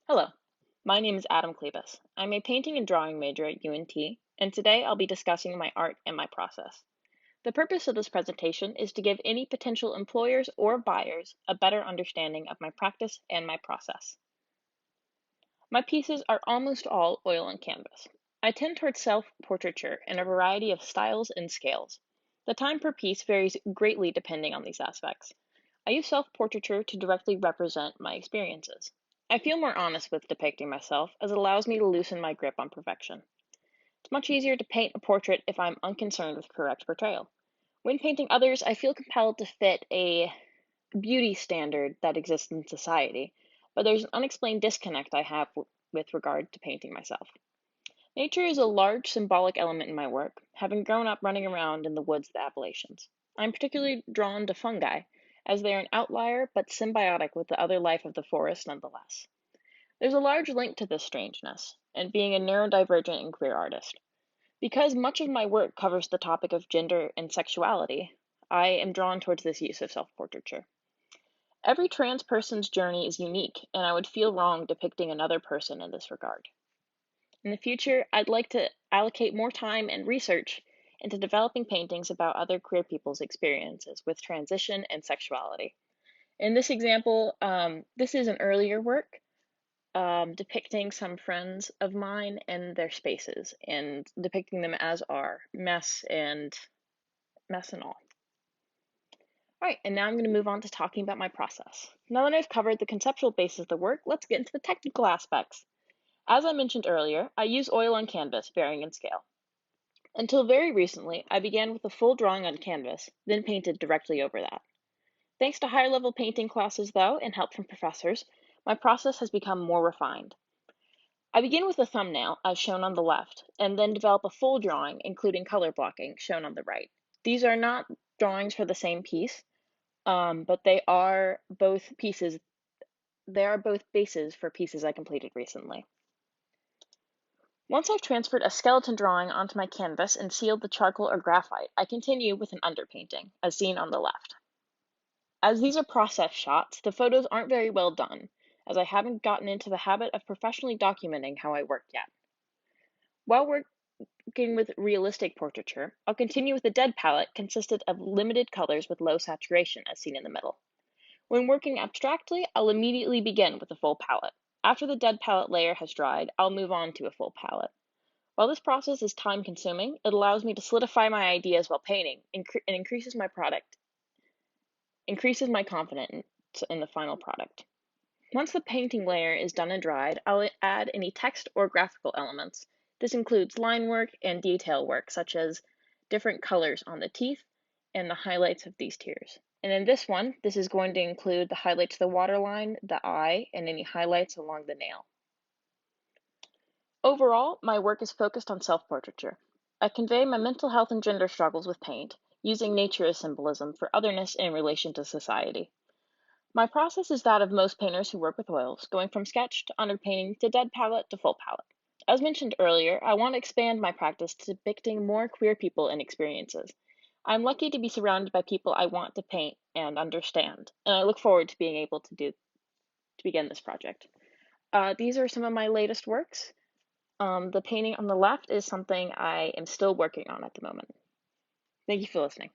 Hello, my name is Adam Klebus. I'm a painting and drawing major at UNT, and today I'll be discussing my art and my process. The purpose of this presentation is to give any potential employers or buyers a better understanding of my practice and my process. My pieces are almost all oil on canvas. I tend towards self-portraiture in a variety of styles and scales. The time per piece varies greatly depending on these aspects. I use self-portraiture to directly represent my experiences. I feel more honest with depicting myself as it allows me to loosen my grip on perfection. It's much easier to paint a portrait if I'm unconcerned with correct portrayal. When painting others, I feel compelled to fit a beauty standard that exists in society, but there's an unexplained disconnect I have with regard to painting myself. Nature is a large symbolic element in my work, having grown up running around in the woods of the Appalachians. I'm particularly drawn to fungi, as they are an outlier but symbiotic with the other life of the forest nonetheless. There's a large link to this strangeness, and being a neurodivergent and queer artist. Because much of my work covers the topic of gender and sexuality, I am drawn towards this use of self portraiture. Every trans person's journey is unique, and I would feel wrong depicting another person in this regard. In the future, I'd like to allocate more time and research into developing paintings about other queer people's experiences with transition and sexuality. In this example, this is an earlier work depicting some friends of mine and their spaces and depicting them as are mess and all. All right, and now I'm going to move on to talking about my process. Now that I've covered the conceptual basis of the work, let's get into the technical aspects. As I mentioned earlier, I use oil on canvas, varying in scale. Until very recently, I began with a full drawing on canvas, then painted directly over that. Thanks to higher level painting classes, though, and help from professors, my process has become more refined. I begin with a thumbnail, as shown on the left, and then develop a full drawing, including color blocking, shown on the right. These are not drawings for the same piece, but they are both pieces. They are both bases for pieces I completed recently. Once I've transferred a skeleton drawing onto my canvas and sealed the charcoal or graphite, I continue with an underpainting, as seen on the left. As these are process shots, the photos aren't very well done, as I haven't gotten into the habit of professionally documenting how I work yet. While working with realistic portraiture, I'll continue with a dead palette consisted of limited colors with low saturation, as seen in the middle. When working abstractly, I'll immediately begin with a full palette. After the dead palette layer has dried, I'll move on to a full palette. While this process is time consuming, it allows me to solidify my ideas while painting and increases my confidence in the final product. Once the painting layer is done and dried, I'll add any text or graphical elements. This includes line work and detail work, such as different colors on the teeth and the highlights of these tears. And in this one, this is going to include the highlights of the waterline, the eye, and any highlights along the nail. Overall, my work is focused on self-portraiture. I convey my mental health and gender struggles with paint, using nature as symbolism for otherness in relation to society. My process is that of most painters who work with oils, going from sketch to underpainting to dead palette to full palette. As mentioned earlier, I want to expand my practice to depicting more queer people and experiences. I'm lucky to be surrounded by people I want to paint and understand, and I look forward to being able to begin this project. These are some of my latest works. The painting on the left is something I am still working on at the moment. Thank you for listening.